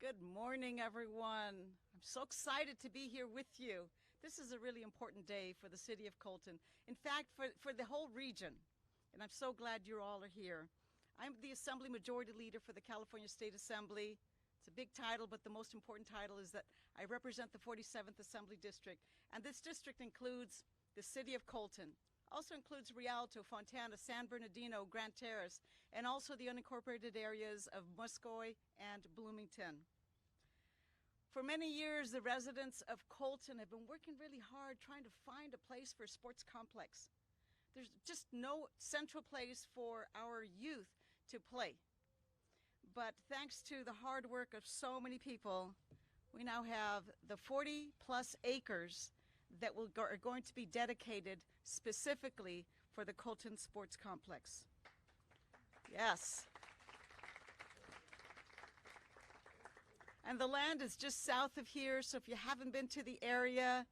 Good morning, everyone. I'm so excited to be here with you. This is a really important day for the city of Colton. In fact, for the whole region. And I'm so glad you all are here. I'm the Assembly Majority Leader for the California State Assembly. It's a big title, but the most important title is that I represent the 47th Assembly District. And this district includes the city of Colton. Also includes Rialto, Fontana, San Bernardino, Grand Terrace, and also the unincorporated areas of Muscoy and Bloomington. For many years, the residents of Colton have been working really hard trying to find a place for a sports complex. There's just no central place for our youth to play. But thanks to the hard work of so many people, we now have the 40-plus acres that are going to be dedicated specifically for the Colton Sports Complex. Yes. And the land is just south of here, so if you haven't been to the area,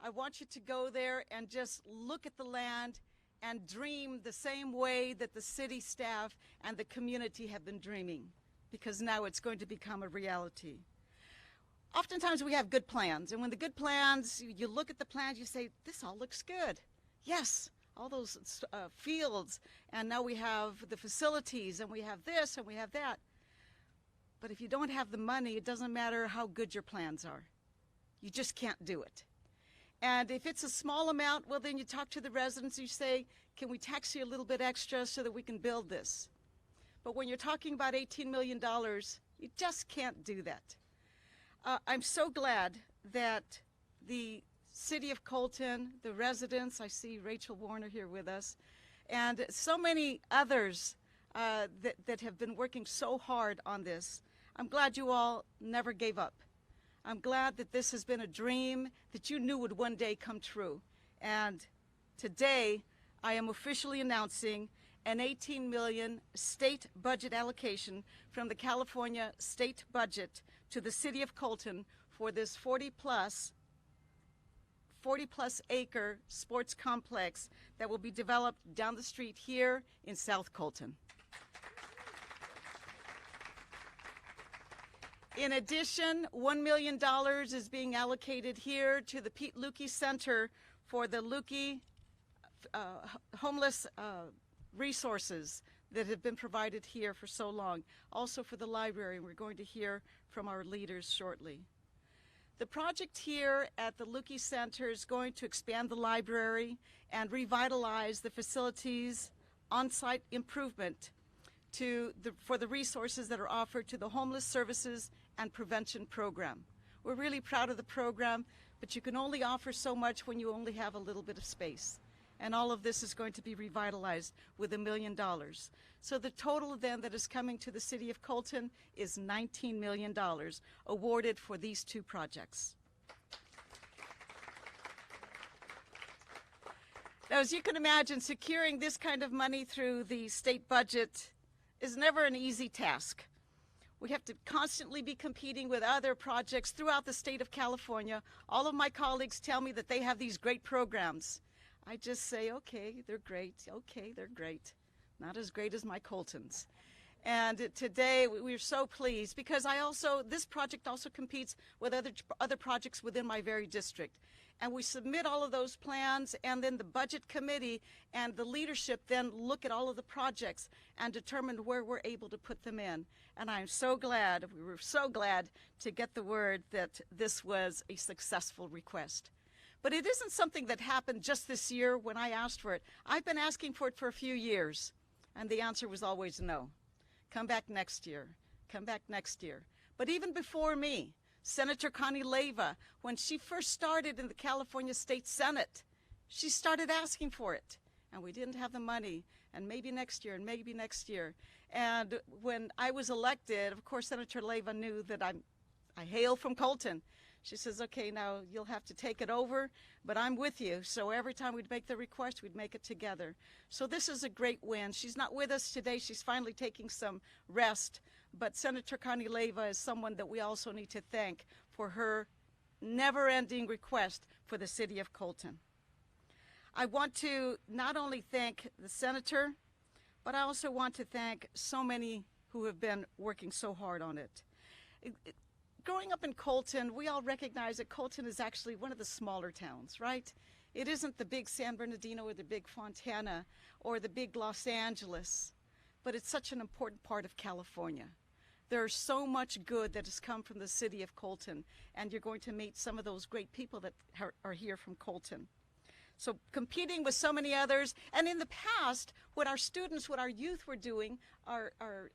I want you to go there and just look at the land and dream the same way that the city staff and the community have been dreaming, because now it's going to become a reality. Oftentimes we have good plans, and when the good plans, you look at the plans, you say, this all looks good. Yes, all those fields, and now we have the facilities, and we have this, and we have that. But if you don't have the money, it doesn't matter how good your plans are. You just can't do it. And if it's a small amount, well, then you talk to the residents, you say, can we tax you a little bit extra so that we can build this? But when you're talking about $18 million, you just can't do that. I'm so glad that the city of Colton, the residents, I see Rachel Warner here with us, and so many others that have been working so hard on this. I'm glad you all never gave up. I'm glad that this has been a dream that you knew would one day come true. And today, I am officially announcing an $18 million state budget allocation from the California state budget to the city of Colton for this 40-plus acre sports complex that will be developed down the street here in South Colton. In addition, $1 million is being allocated here to the Pete Luque Center for the Luque homeless resources that have been provided here for so long. Also for the library, we're going to hear from our leaders shortly. The project here at the Luque Center is going to expand the library and revitalize the facilities, on-site improvement for the resources that are offered to the Homeless Services and Prevention Program. We're really proud of the program, but you can only offer so much when you only have a little bit of space. And all of this is going to be revitalized with $1 million. So the total then that is coming to the city of Colton is $19 million awarded for these two projects. Now, as you can imagine, securing this kind of money through the state budget is never an easy task. We have to constantly be competing with other projects throughout the state of California. All of my colleagues tell me that they have these great programs. I just say, okay, they're great. Okay, they're great. Not as great as my Coltons. And today we're so pleased because this project also competes with other projects within my very district. And we submit all of those plans, and then the budget committee and the leadership then look at all of the projects and determine where we're able to put them in. And we were so glad to get the word that this was a successful request. But it isn't something that happened just this year when I asked for it. I've been asking for it for a few years, and the answer was always no. Come back next year. Come back next year. But even before me, Senator Connie Leyva, when she first started in the California State Senate, she started asking for it. And we didn't have the money, and maybe next year, and maybe next year. And when I was elected, of course, Senator Leyva knew that I hail from Colton. She says, okay, now you'll have to take it over, but I'm with you. So every time we'd make the request, we'd make it together. So this is a great win. She's not with us today. She's finally taking some rest. But Senator Connie Leyva is someone that we also need to thank for her never-ending request for the city of Colton. I want to not only thank the senator, but I also want to thank so many who have been working so hard on it. growing up in Colton, we all recognize that Colton is actually one of the smaller towns, right? It isn't the big San Bernardino or the big Fontana or the big Los Angeles, but it's such an important part of California. There's so much good that has come from the city of Colton, and you're going to meet some of those great people that are here from Colton. So competing with so many others, and in the past, what our students, what our youth were doing, our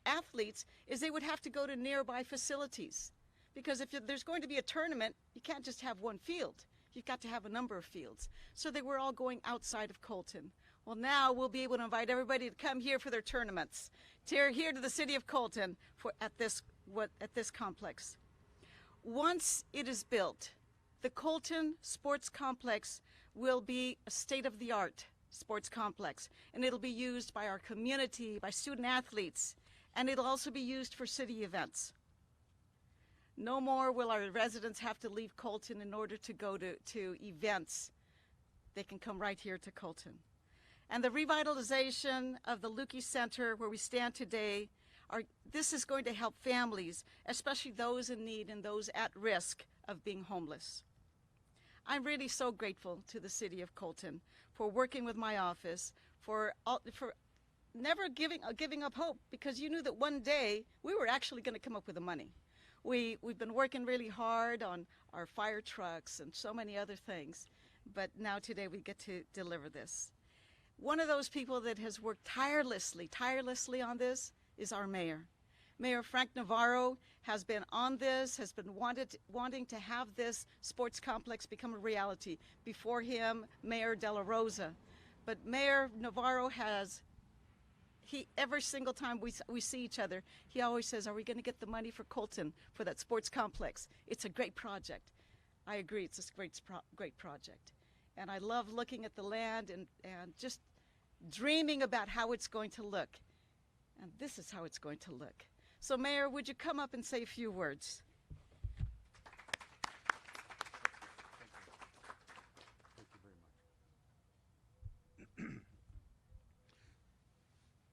athletes, is they would have to go to nearby facilities. Because if there's going to be a tournament, you can't just have one field. You've got to have a number of fields. So they were all going outside of Colton. Well, now we'll be able to invite everybody to come here for their tournaments, here to the city of Colton at this complex. Once it is built, the Colton Sports Complex will be a state-of-the-art sports complex, and it'll be used by our community, by student athletes, and it'll also be used for city events. No more will our residents have to leave Colton in order to go to events. They can come right here to Colton. And the revitalization of the Luque Center, where we stand today, this is going to help families, especially those in need and those at risk of being homeless. I'm really so grateful to the city of Colton for working with my office, for never giving up hope, because you knew that one day we were actually going to come up with the money. We've been working really hard on our fire trucks and so many other things, but now today we get to deliver this. One of those people that has worked tirelessly on this is our mayor. Mayor Frank Navarro has been on this, has been wanting to have this sports complex become a reality. Before him, Mayor De La Rosa. But Mayor Navarro every single time we see each other, he always says, are we going to get the money for Colton, for that sports complex? It's a great project. I agree, it's a great project. And I love looking at the land and just dreaming about how it's going to look. And this is how it's going to look. So Mayor, would you come up and say a few words? Thank you very much.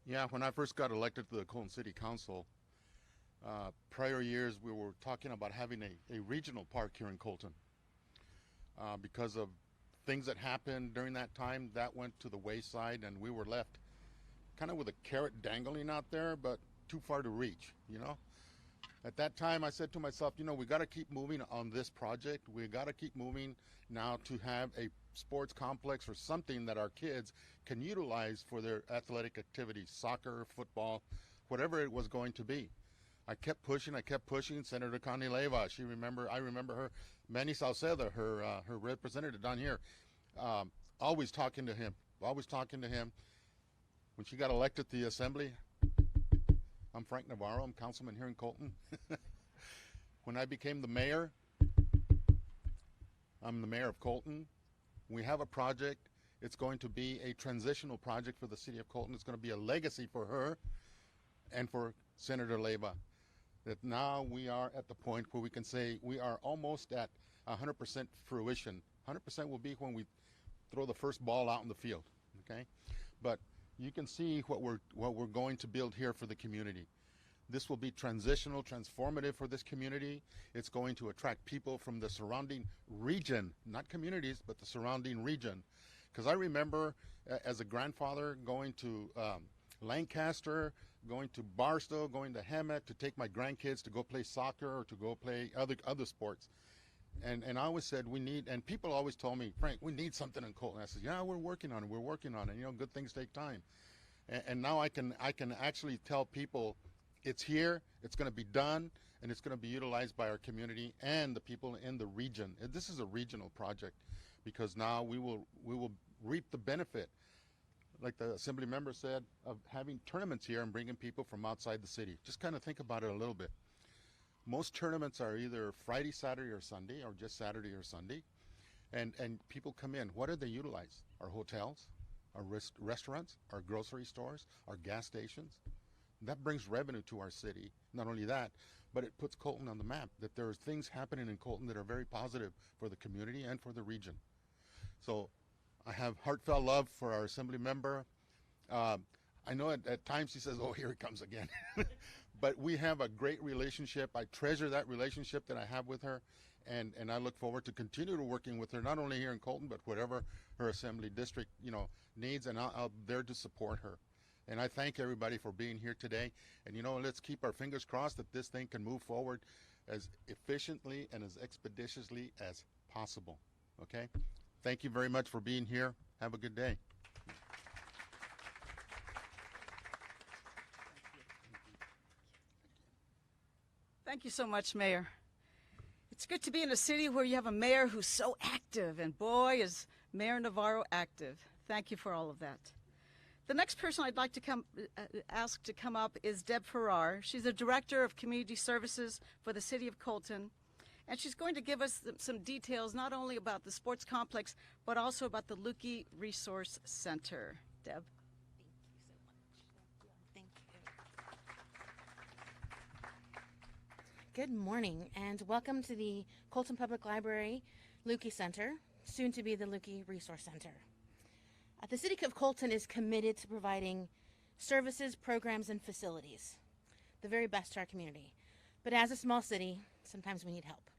Yeah, when I first got elected to the Colton City Council, prior years we were talking about having a regional park here in Colton. Because of things that happened during that time, that went to the wayside, and we were left kind of with a carrot dangling out there, but too far to reach, you know. At that time, I said to myself, you know, we got to keep moving on this project. We got to keep moving now to have a sports complex or something that our kids can utilize for their athletic activities, soccer, football, whatever it was going to be. I kept pushing. Senator Connie Leyva, I remember her, Manny Salceda, her representative down here, always talking to him. When she got elected to the assembly, I'm Frank Navarro, I'm councilman here in Colton. When I became the mayor, I'm the mayor of Colton. We have a project. It's going to be a transitional project for the city of Colton. It's going to be a legacy for her and for Senator Leyva. That now we are at the point where we can say we are almost at 100% fruition. 100% will be when we throw the first ball out in the field, okay? But you can see what we're going to build here for the community. This will be transitional, transformative for this community. It's going to attract people from the surrounding region, not communities, but the surrounding region. Because I remember as a grandfather going to Lancaster, going to Barstow, going to Hemet to take my grandkids to go play soccer or to go play other sports. And I always said we need, and people always told me, Frank, we need something in Colton. I said, yeah, we're working on it. You know, good things take time. And now I can actually tell people it's here, it's going to be done, and it's going to be utilized by our community and the people in the region. And this is a regional project because now we will reap the benefit, like the assembly member said, of having tournaments here and bringing people from outside the city. Just kind of think about it a little bit. Most tournaments are either Friday, Saturday, or Sunday, or just Saturday or Sunday. And people come in. What do they utilize? Our hotels, our restaurants, our grocery stores, our gas stations. That brings revenue to our city. Not only that, but it puts Colton on the map, that there are things happening in Colton that are very positive for the community and for the region. So I have heartfelt love for our assembly member. I know at times he says, oh, here he comes again. but we have a great relationship. I treasure that relationship that I have with her, and I look forward to continue to working with her, not only here in Colton, but whatever her assembly district, needs, and I'll there to support her. And I thank everybody for being here today. And, let's keep our fingers crossed that this thing can move forward as efficiently and as expeditiously as possible. Okay? Thank you very much for being here. Have a good day. Thank you so much, Mayor. It's good to be in a city where you have a mayor who's so active, and boy, is Mayor Navarro active. Thank you for all of that. The next person I'd like to ask to come up is Deb Ferrar. She's the Director of Community Services for the City of Colton, and she's going to give us some details not only about the sports complex, but also about the Luque Resource Center. Deb. Thank you. Good morning, and welcome to the Colton Public Library Luque Center, soon to be the Luque Resource Center. The City of Colton is committed to providing services, programs, and facilities, the very best to our community. But as a small city, sometimes we need help.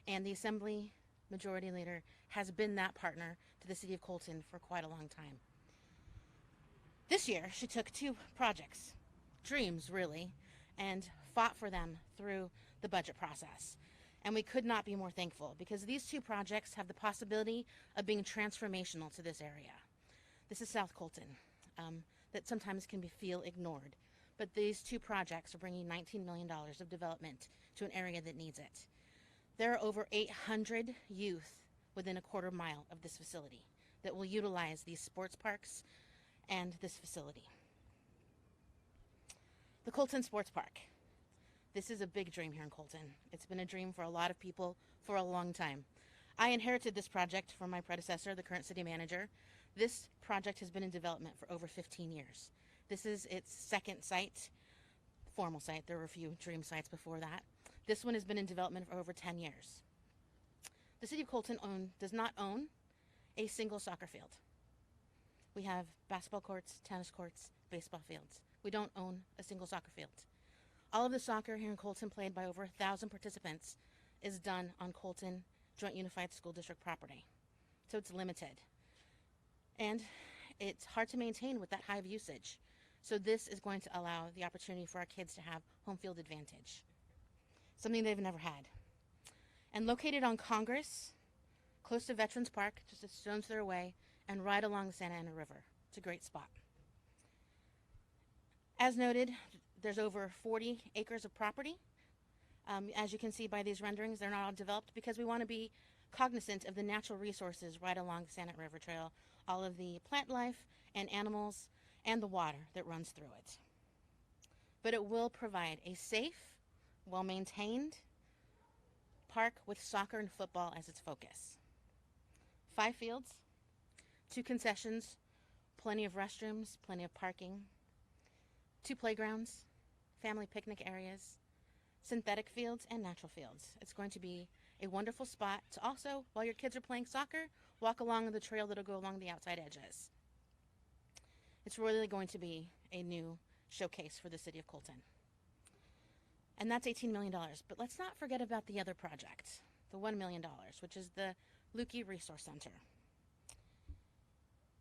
And the Assembly Majority Leader has been that partner to the City of Colton for quite a long time. This year, she took two projects, dreams really, and fought for them through the budget process. And we could not be more thankful, because these two projects have the possibility of being transformational to this area. This is South Colton, that sometimes can feel ignored. But these two projects are bringing $19 million of development to an area that needs it. There are over 800 youth within a quarter mile of this facility that will utilize these sports parks and this facility. The Colton Sports Park. This is a big dream here in Colton. It's been a dream for a lot of people for a long time. I inherited this project from my predecessor, the current city manager. This project has been in development for over 15 years. This is its second site, formal site. There were a few dream sites before that. This one has been in development for over 10 years. The City of Colton does not own a single soccer field. We have basketball courts, tennis courts, baseball fields. We don't own a single soccer field. All of the soccer here in Colton, played by over 1,000 participants, is done on Colton Joint Unified School District property. So it's limited. And it's hard to maintain with that high of usage. So this is going to allow the opportunity for our kids to have home field advantage, something they've never had. And located on Congress, close to Veterans Park, just a stone's throw away, and right along the Santa Ana River. It's a great spot. As noted, there's over 40 acres of property. As you can see by these renderings, they're not all developed because we want to be cognizant of the natural resources right along the Santa Ana River Trail, all of the plant life and animals and the water that runs through it. But it will provide a safe, well-maintained park with soccer and football as its focus. 5 fields, 2 concessions, plenty of restrooms, plenty of parking, 2 playgrounds, family picnic areas, synthetic fields, and natural fields. It's going to be a wonderful spot to also, while your kids are playing soccer, walk along the trail that'll go along the outside edges. It's really going to be a new showcase for the City of Colton. And that's $18 million. But let's not forget about the other project, the $1 million, which is the Luque Resource Center.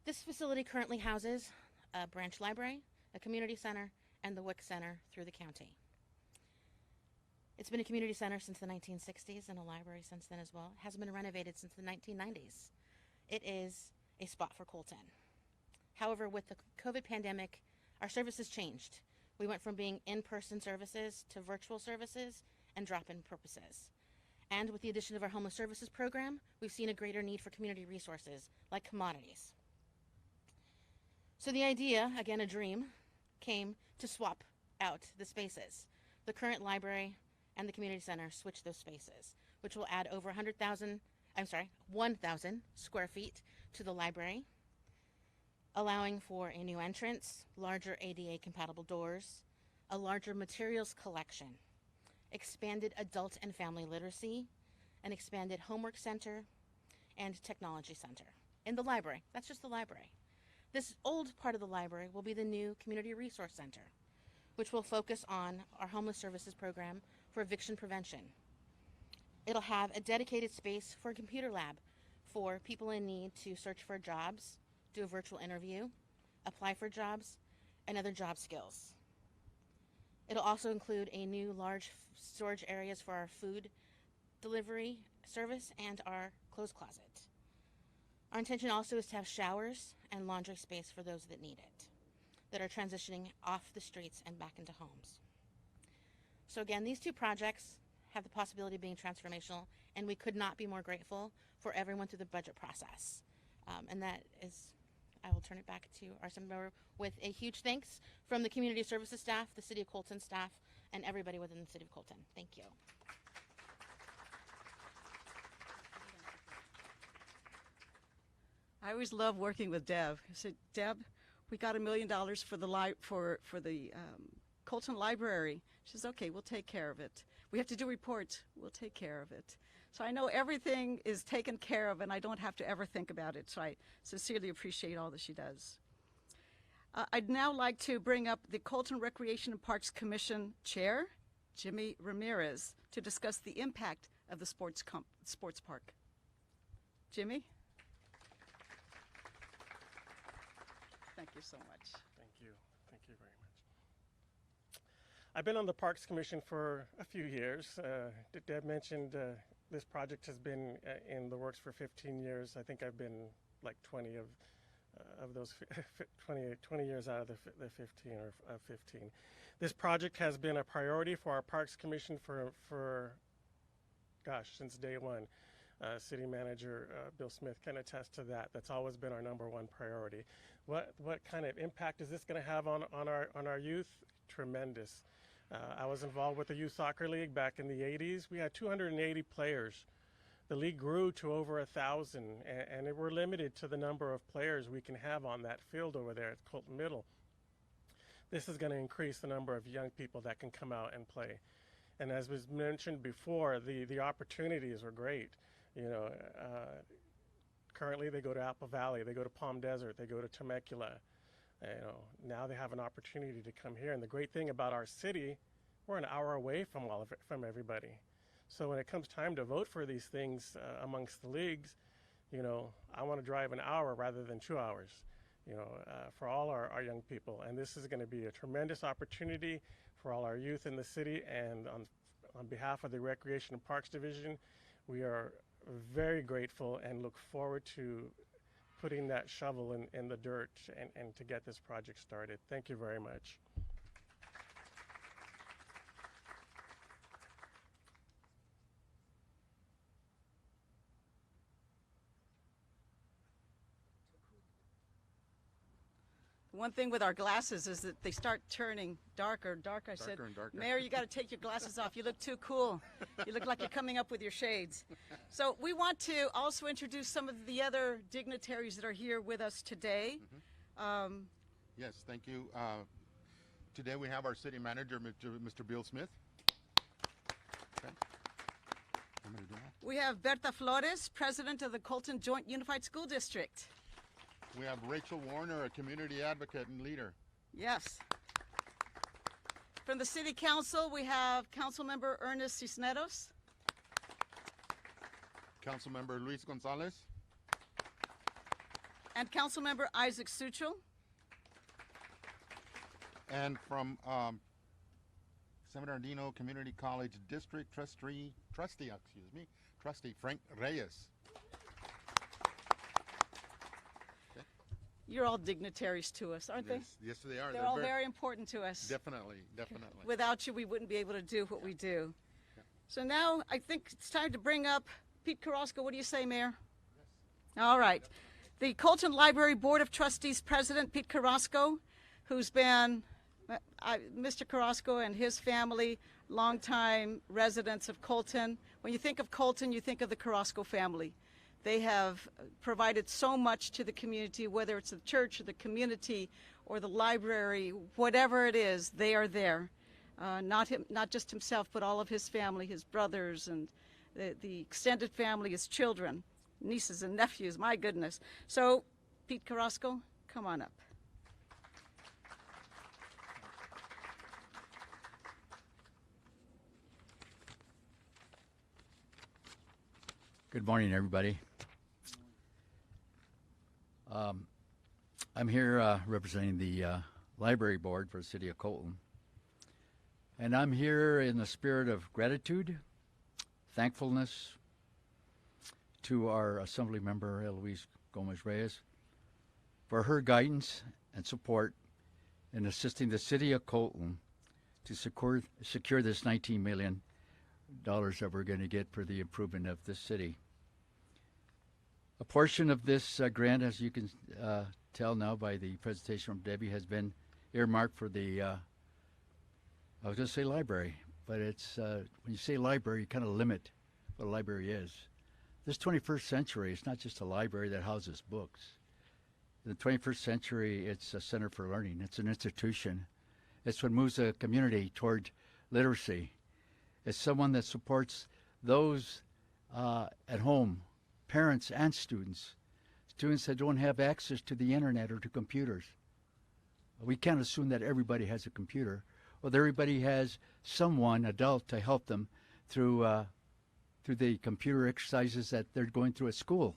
This facility currently houses a branch library, a community center, and the WIC Center through the county. It's been a community center since the 1960s and a library since then as well. It hasn't been renovated since the 1990s. It is a spot for Colton. However, with the COVID pandemic, our services changed. We went from being in-person services to virtual services and drop-in purposes. And with the addition of our homeless services program, we've seen a greater need for community resources like commodities. So the idea, again a dream, came to swap out the spaces. The current library and the community center switch those spaces, which will add over 1,000 square feet to the library, allowing for a new entrance, larger ADA compatible doors, a larger materials collection, expanded adult and family literacy, an expanded homework center, and technology center. In the library, that's just the library. This old part of the library will be the new community resource center, which will focus on our homeless services program for eviction prevention. It'll have a dedicated space for a computer lab for people in need to search for jobs, do a virtual interview, apply for jobs, and other job skills. It'll also include a new large storage areas for our food delivery service and our clothes closet. Our intention also is to have showers and laundry space for those that need it, that are transitioning off the streets and back into homes. So again, these two projects have the possibility of being transformational, and we could not be more grateful for everyone through the budget process. And that is, I will turn it back to our Assembly Member with a huge thanks from the Community Services staff, the City of Colton staff, and everybody within the City of Colton. Thank you. I always love working with Deb. I said, Deb, we got $1 million for the Colton Library. She says, okay, we'll take care of it. We have to do reports. We'll take care of it. So I know everything is taken care of, and I don't have to ever think about it. So I sincerely appreciate all that she does. I'd now like to bring up the Colton Recreation and Parks Commission Chair, Jimmy Ramirez, to discuss the impact of the sports park. Jimmy? Thank you so much. Thank you. Thank you very much. I've been on the Parks Commission for a few years. Deb mentioned this project has been in the works for 15 years. I think I've been like 20 of those 20 years out of the 15 or 15. This project has been a priority for our Parks Commission for since day one. City Manager Bill Smith can attest to that. That's always been our #1 priority. What kind of impact is this going to have on our youth? Tremendous. I was involved with the Youth Soccer League back in the 80s. We had 280 players. The league grew to over 1,000, and we're limited to the number of players we can have on that field over there at Colton Middle. This is going to increase the number of young people that can come out and play. And as was mentioned before, the opportunities are great. You know, currently they go to Apple Valley, they go to Palm Desert, they go to Temecula. You know, now they have an opportunity to come here. And the great thing about our city, we're an hour away from everybody. So when it comes time to vote for these things amongst the leagues, you know, I want to drive an hour rather than 2 hours, you know, for all our young people. And this is going to be a tremendous opportunity for all our youth in the city. And on behalf of the Recreation and Parks Division, we are very grateful and look forward to putting that shovel in the dirt and to get this project started. Thank you very much. One thing with our glasses is that they start turning darker and darker. I said, and darker. Mayor, you got to take your glasses off. You look too cool. You look like you're coming up with your shades. So we want to also introduce some of the other dignitaries that are here with us today. Yes, thank you. Today we have our city manager, Mr. Bill Smith. Okay. I'm gonna do that. We have Berta Flores, president of the Colton Joint Unified School District. We have Rachel Warner, a community advocate and leader. Yes. From the City Council, we have Councilmember Ernest Cisneros. Councilmember Luis Gonzalez. And Councilmember Isaac Suchel. And from San Bernardino Community College District Trustee Frank Reyes. You're all dignitaries to us, aren't they? Yes, they are. They're all very important to us. Definitely. Without you, we wouldn't be able to do what we do. So now I think it's time to bring up Pete Carrasco. What do you say, Mayor? Yes. All right. The Colton Library Board of Trustees President, Pete Carrasco, who's been, Mr. Carrasco and his family, longtime residents of Colton. When you think of Colton, you think of the Carrasco family. They have provided so much to the community, whether it's the church or the community or the library, whatever it is, they are there. Not just himself, but all of his family, his brothers and the extended family, his children, nieces and nephews, my goodness. So, Pete Carrasco, come on up. Good morning, everybody. I'm here representing the Library Board for the City of Colton. And I'm here in the spirit of gratitude, thankfulness to our Assembly member, Eloise Gómez Reyes, for her guidance and support in assisting the City of Colton to secure this $19 million that we're going to get for the improvement of this city. A portion of this grant, as you can tell now by the presentation from Debbie, has been earmarked for the, I was going to say library, but it's, when you say library, you kind of limit what a library is. This 21st century, it's not just a library that houses books. In the 21st century, it's a center for learning. It's an institution. It's what moves a community toward literacy. It's someone that supports those at home, parents and students that don't have access to the internet or to computers. We can't assume that everybody has a computer, or that everybody has someone, adult, to help them through the computer exercises that they're going through at school.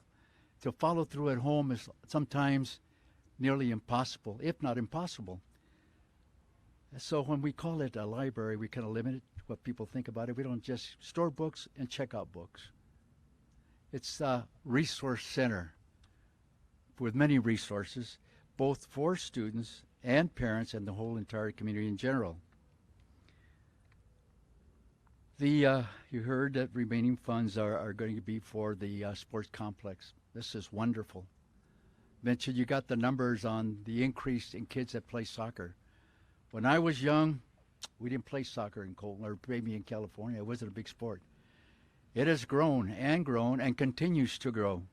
To follow through at home is sometimes nearly impossible, if not impossible. So when we call it a library, we kind of limit what people think about it. We don't just store books and check out books. It's a resource center with many resources, both for students and parents and the whole entire community in general. You heard that remaining funds are going to be for the sports complex. This is wonderful. Mentioned you got the numbers on the increase in kids that play soccer. When I was young, we didn't play soccer in Colton, or maybe in California. It wasn't a big sport. It has grown and continues to grow.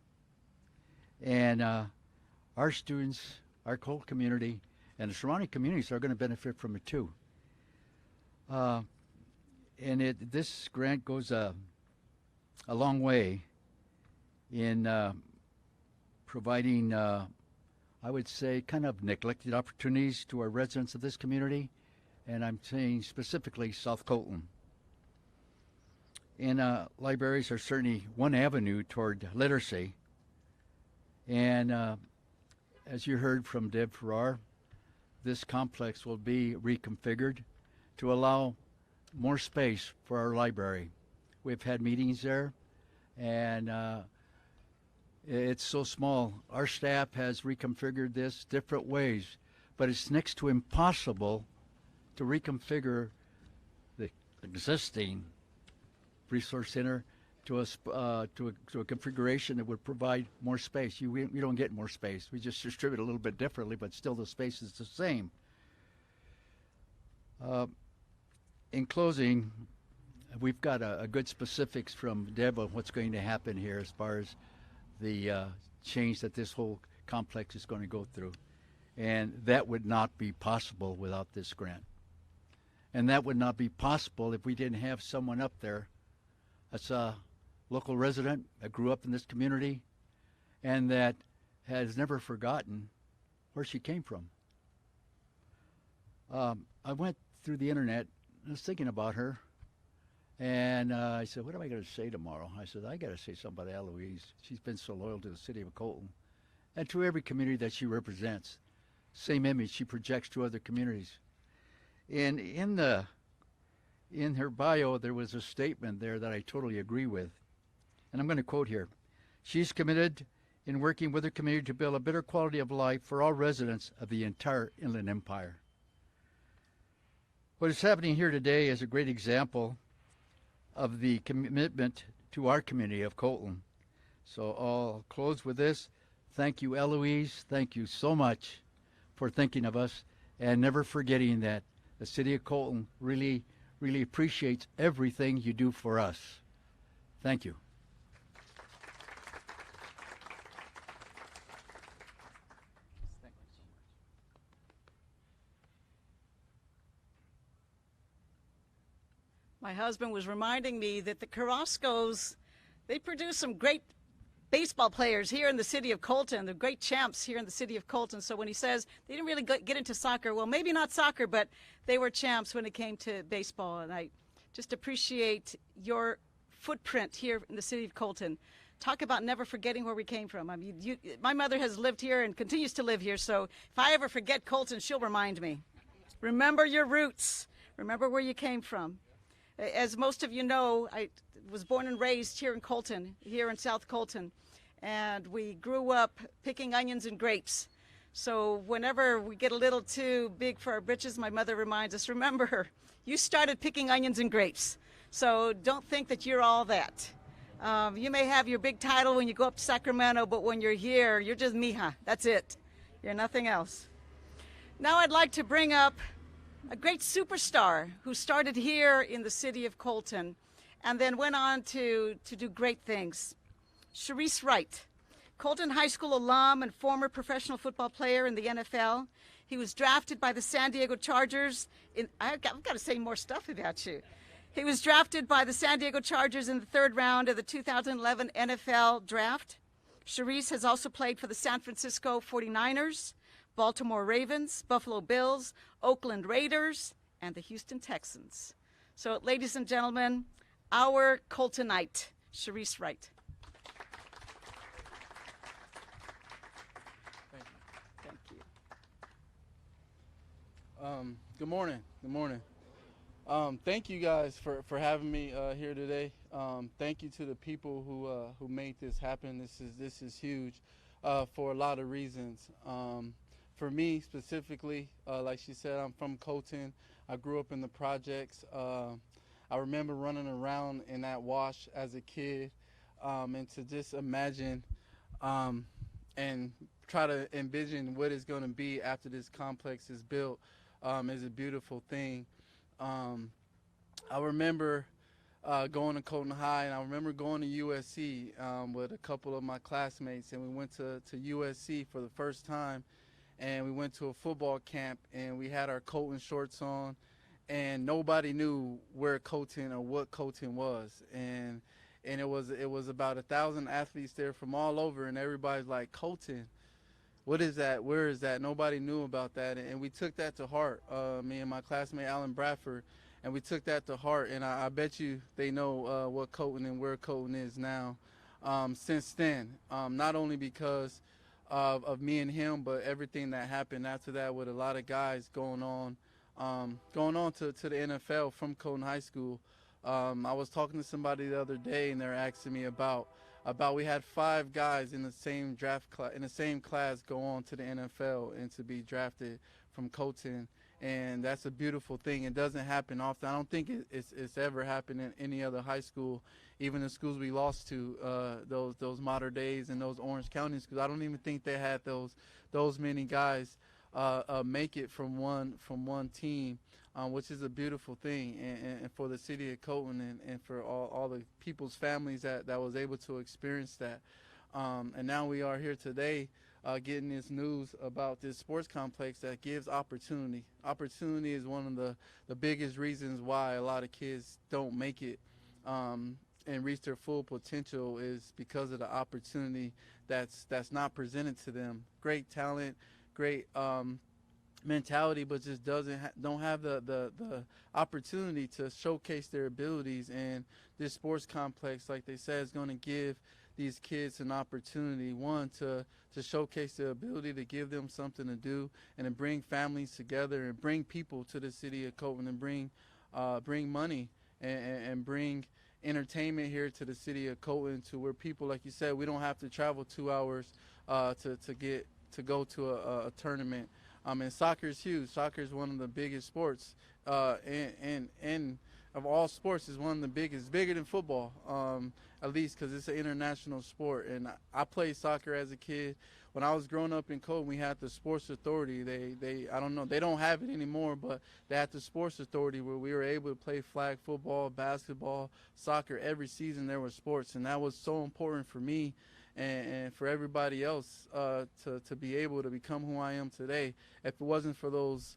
And our students, our Colton community, and the surrounding communities are going to benefit from it too. And this grant goes a long way in providing, I would say, kind of neglected opportunities to our residents of this community, and I'm saying specifically South Colton. And libraries are certainly one avenue toward literacy. And as you heard from Deb Ferrar, this complex will be reconfigured to allow more space for our library. We've had meetings there, and it's so small. Our staff has reconfigured this different ways, but it's next to impossible to reconfigure the existing resource center to a configuration that would provide more space. We don't get more space. We just distribute a little bit differently, but still the space is the same. In closing, we've got a good specifics from Deb on what's going to happen here as far as the change that this whole complex is going to go through. And that would not be possible without this grant. And that would not be possible if we didn't have someone up there that's a local resident that grew up in this community and that has never forgotten where she came from. I went through the internet. I was thinking about her, and I said, what am I going to say tomorrow? I said, I got to say something about Eloise. She's been so loyal to the city of Colton and to every community that she represents. Same image she projects to other communities. And in her bio, there was a statement there that I totally agree with. And I'm going to quote here. She's committed in working with her community to build a better quality of life for all residents of the entire Inland Empire. What is happening here today is a great example of the commitment to our community of Colton. So I'll close with this. Thank you, Eloise. Thank you so much for thinking of us and never forgetting that the city of Colton really appreciates everything you do for us. Thank you. My husband was reminding me that the Carrascos, they produce some great baseball players here in the city of Colton. They're great champs here in the city of Colton. So when he says they didn't really get into soccer, well, maybe not soccer, but they were champs when it came to baseball. And I just appreciate your footprint here in the city of Colton. talk about never forgetting where we came from. I mean, my mother has lived here and continues to live here, so if I ever forget Colton, she'll remind me. Remember your roots. Remember where you came from. As most of you know, I was born and raised here in Colton, here in South Colton, and we grew up picking onions and grapes. So whenever we get a little too big for our britches, my mother reminds us, remember, you started picking onions and grapes. So don't think that you're all that. You may have your big title when you go up to Sacramento, but when you're here, you're just mija. That's it. You're nothing else. Now I'd like to bring up a great superstar who started here in the city of Colton and then went on to do great things. Sharice Wright, Colton High School alum and former professional football player in the NFL. He was drafted by the San Diego Chargers. I've got to say more stuff about you. He was drafted by the San Diego Chargers in the 3rd round of the 2011 NFL Draft. Sharice has also played for the San Francisco 49ers, Baltimore Ravens, Buffalo Bills, Oakland Raiders, and the Houston Texans. So, ladies and gentlemen, our Coltonite, Sharice Wright. Thank you. Good morning. Good morning. Thank you guys for having me here today. Thank you to the people who made this happen. This is huge for a lot of reasons. For me specifically, like she said, I'm from Colton. I grew up in the projects. I remember running around in that wash as a kid, and to just imagine and try to envision what it's going to be after this complex is built is a beautiful thing. I remember going to Colton High, and I remember going to USC with a couple of my classmates, and we went to USC for the first time, and we went to a football camp, and we had our Colton shorts on, and nobody knew where Colton or what Colton was, and it was about 1,000 athletes there from all over, and everybody's like, Colton, what is that? Where is that? Nobody knew about that, and we took that to heart, me and my classmate Alan Bradford, and we took that to heart, and I bet you they know what Colton and where Colton is now since then, not only because of me and him, but everything that happened after that with a lot of guys going on to the NFL from Colton High School. I was talking to somebody the other day, and they're asking me about we had 5 guys in the same class go on to the NFL and to be drafted from Colton, and that's a beautiful thing. It doesn't happen often. I don't think it's ever happened in any other high school, even the schools we lost to, those Mater Days and those Orange County schools. I don't even think they had those many guys make it from one team, which is a beautiful thing, and for the city of Colton and for all the people's families that was able to experience that. And now we are here today getting this news about this sports complex that gives opportunity. Opportunity is one of the biggest reasons why a lot of kids don't make it and reach their full potential, is because of the opportunity that's not presented to them. Great talent, great mentality, but just don't have the opportunity to showcase their abilities. And this sports complex, like they said, is going to give these kids an opportunity, one, to showcase their ability, to give them something to do, and to bring families together and bring people to the city of Colton, and bring money and bring entertainment here to the city of Colton, to where people, like you said, we don't have to travel 2 hours to go to a tournament. And soccer is huge. Soccer is one of the biggest sports, and of all sports is one of the biggest, bigger than football, at least because it's an international sport. And I played soccer as a kid. When I was growing up in Colton, we had the sports authority. I don't know, they don't have it anymore, but they had the sports authority where we were able to play flag football, basketball, soccer. Every season there were sports, and that was so important for me and for everybody else to be able to become who I am today. If it wasn't for those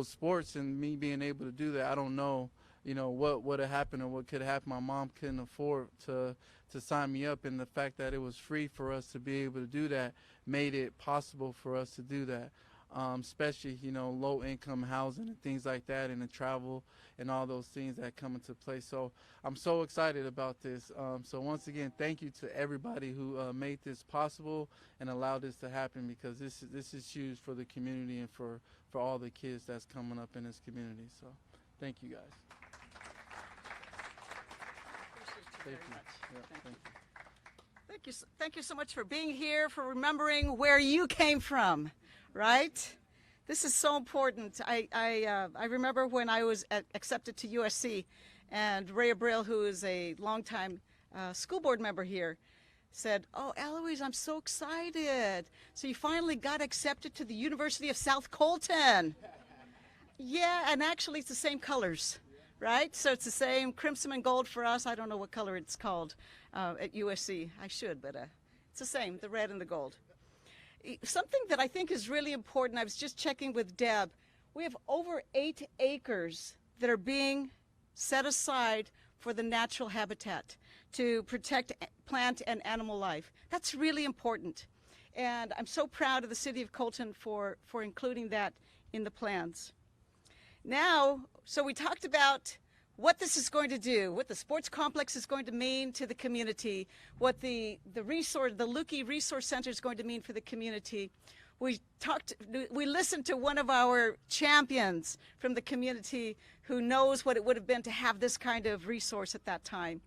sports and me being able to do that, I don't know, what would have happened or what could have happened. My mom couldn't afford to sign me up, and the fact that it was free for us to be able to do that made it possible for us to do that. especially, low-income housing and things like that, and the travel and all those things that come into play. So I'm so excited about this. So once again, thank you to everybody who made this possible and allowed this to happen, because this is huge for the community and for all the kids that's coming up in this community. So thank you guys. Appreciate you very Thank you. much. Yeah, thank you. Thank you so much for being here, for remembering where you came from, right? This is so important. I remember when I was accepted to USC, and Ray Abril, who is a longtime school board member here, said, "Oh, Eloise, I'm so excited. So you finally got accepted to the University of South Colton." Yeah, and actually it's the same colors, right? So it's the same crimson and gold for us. I don't know what color it's called at USC. I should, but it's the same, the red and the gold. Something that I think is really important, I was just checking with Deb, we have over 8 acres that are being set aside for the natural habitat to protect plant and animal life. That's really important. And I'm so proud of the City of Colton for including that in the plans. Now, so we talked about what this is going to do, what the sports complex is going to mean to the community, what the Luque Resource Center is going to mean for the community. We listened to one of our champions from the community who knows what it would have been to have this kind of resource at that time.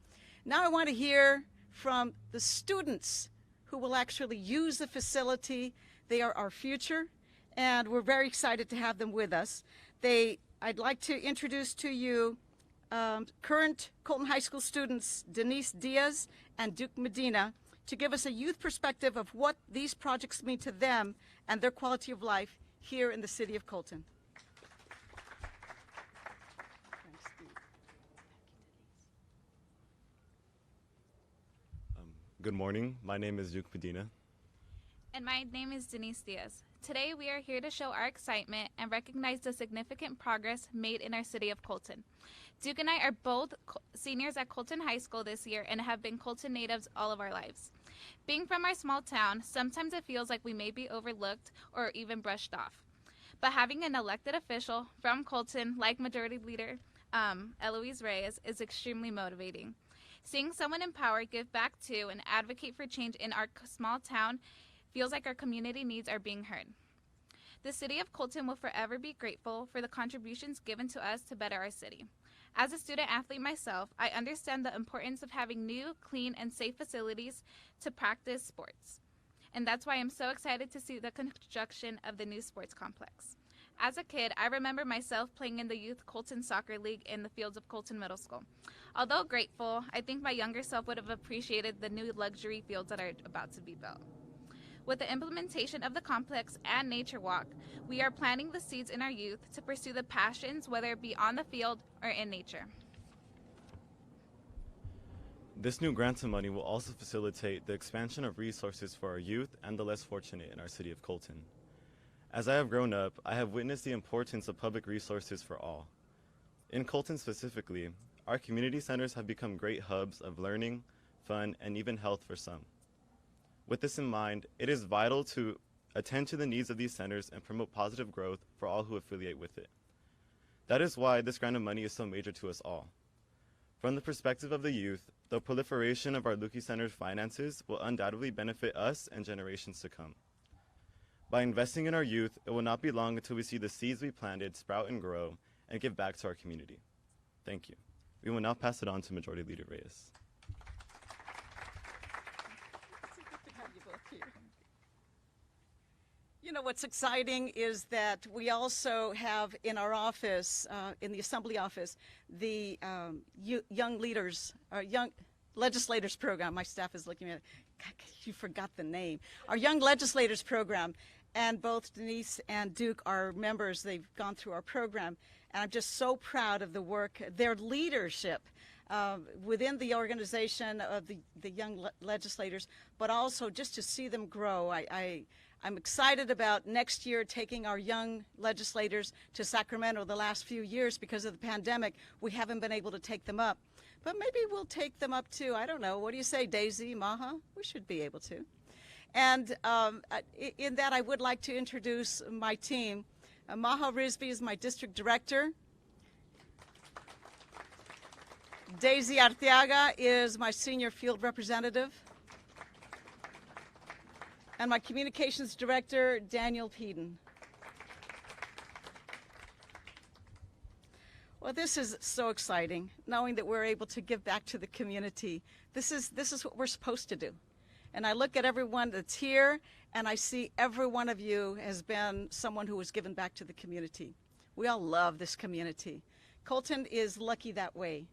Now I want to hear from the students who will actually use the facility. They are our future, and we're very excited to have them with us. I'd like to introduce to you current Colton High School students Denise Diaz and Duke Medina to give us a youth perspective of what these projects mean to them and their quality of life here in the City of Colton. Good morning. My name is Duke Medina. And my name is Denise Diaz. Today we are here to show our excitement and recognize the significant progress made in our City of Colton. Duke and I are both seniors at Colton High School this year and have been Colton natives all of our lives. Being from our small town, sometimes it feels like we may be overlooked or even brushed off. But having an elected official from Colton, like Majority Leader Eloise Reyes, is extremely motivating. Seeing someone in power give back to and advocate for change in our small town feels like our community needs are being heard. The City of Colton will forever be grateful for the contributions given to us to better our city. As a student athlete myself, I understand the importance of having new, clean, and safe facilities to practice sports. And that's why I'm so excited to see the construction of the new sports complex. As a kid, I remember myself playing in the Youth Colton Soccer League in the fields of Colton Middle School. Although grateful, I think my younger self would have appreciated the new luxury fields that are about to be built. With the implementation of the complex and Nature Walk, we are planting the seeds in our youth to pursue the passions, whether it be on the field or in nature. This new grant of money will also facilitate the expansion of resources for our youth and the less fortunate in our City of Colton. As I have grown up, I have witnessed the importance of public resources for all. In Colton specifically, our community centers have become great hubs of learning, fun, and even health for some. With this in mind, it is vital to attend to the needs of these centers and promote positive growth for all who affiliate with it. That is why this grant of money is so major to us all. From the perspective of the youth, the proliferation of our Luque Center's finances will undoubtedly benefit us and generations to come. By investing in our youth, it will not be long until we see the seeds we planted sprout and grow and give back to our community. Thank you. We will now pass it on to Majority Leader Reyes. You know, what's exciting is that we also have in our office, in the Assembly office, the Young Leaders, or Young Legislators program. My staff is looking at it. God, you forgot the name. Our Young Legislators program, and both Denise and Duke are members. They've gone through our program, and I'm just so proud of the work, their leadership within the organization of the Young Legislators, but also just to see them grow. I'm excited about next year taking our young legislators to Sacramento. The last few years, because of the pandemic, we haven't been able to take them up. But maybe we'll take them up to, I don't know, what do you say, Daisy, Maha? We should be able to. And in that, I would like to introduce my team. Maha Rizvi is my district director. Daisy Arteaga is my senior field representative. And my communications director, Daniel Peden. Well, this is so exciting, knowing that we're able to give back to the community. This is what we're supposed to do. And I look at everyone that's here, and I see every one of you has been someone who has given back to the community. We all love this community. Colton is lucky that way.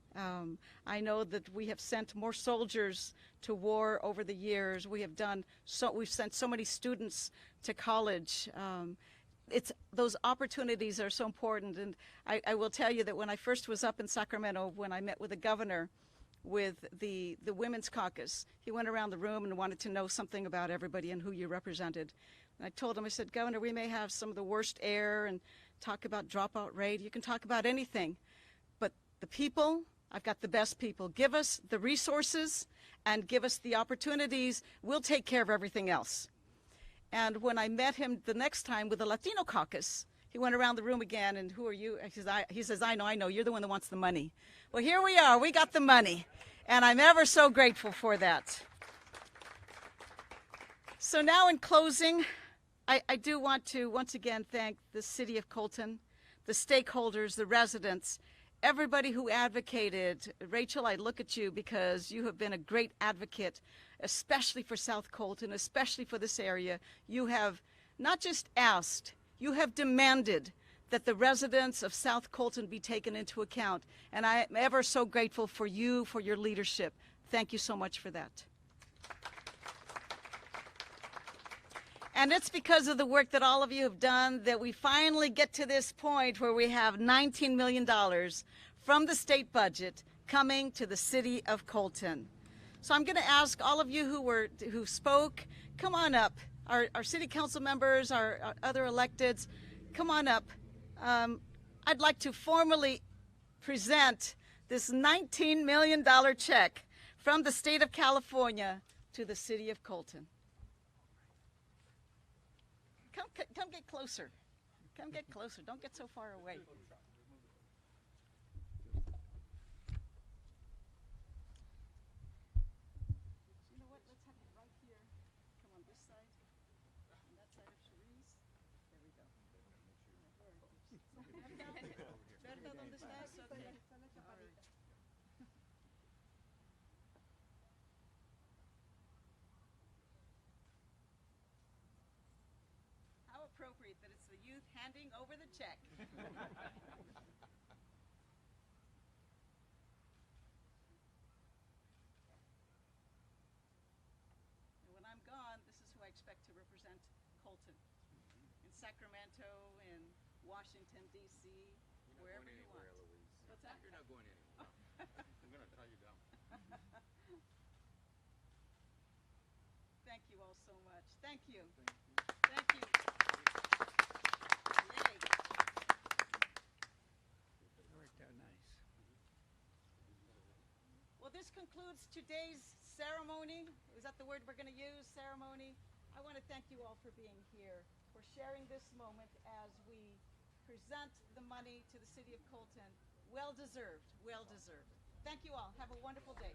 I know that we have sent more soldiers to war over the years. We've sent so many students to college. Those opportunities are so important. And I will tell you that when I first was up in Sacramento, when I met with the governor with the Women's Caucus, he went around the room and wanted to know something about everybody and who you represented. And I told him, I said, Governor, we may have some of the worst air and talk about dropout rate. You can talk about anything. But the people, I've got the best people. Give us the resources and give us the opportunities. We'll take care of everything else. And when I met him the next time with the Latino Caucus, he went around the room again, and who are you? He says, I know, you're the one that wants the money. Well, here we are, we got the money, and I'm ever so grateful for that. So now in closing, I do want to once again thank the City of Colton, the stakeholders, the residents, everybody who advocated. Rachel, I look at you because you have been a great advocate, especially for South Colton, especially for this area. You have not just asked, you have demanded that the residents of South Colton be taken into account. And I am ever so grateful for you, for your leadership. Thank you so much for that. And it's because of the work that all of you have done that we finally get to this point where we have $19 million from the state budget coming to the City of Colton. So I'm going to ask all of you who spoke, come on up. Our city council members, our other electeds, come on up. I'd like to formally present this $19 million check from the state of California to the City of Colton. Come get closer. Come get closer. Don't get so far away. You know what? Let's have it right here. Come on this side. On that side of Cherise. There we go. Berta, ¿dónde estás? Okay. All right. How appropriate that it's the youth handing over the check. And when I'm gone, this is who I expect to represent Colton. In Sacramento, in Washington, D.C., wherever you want. What's that? You're not going anywhere. I'm going to tie you down. Thank you all so much. Thank you. Thank you. Yay. Worked out nice. Well, this concludes today's ceremony. Is that the word we're going to use? Ceremony. I want to thank you all for being here, for sharing this moment as we present the money to the City of Colton. Well deserved, well deserved. Thank you all. Have a wonderful day.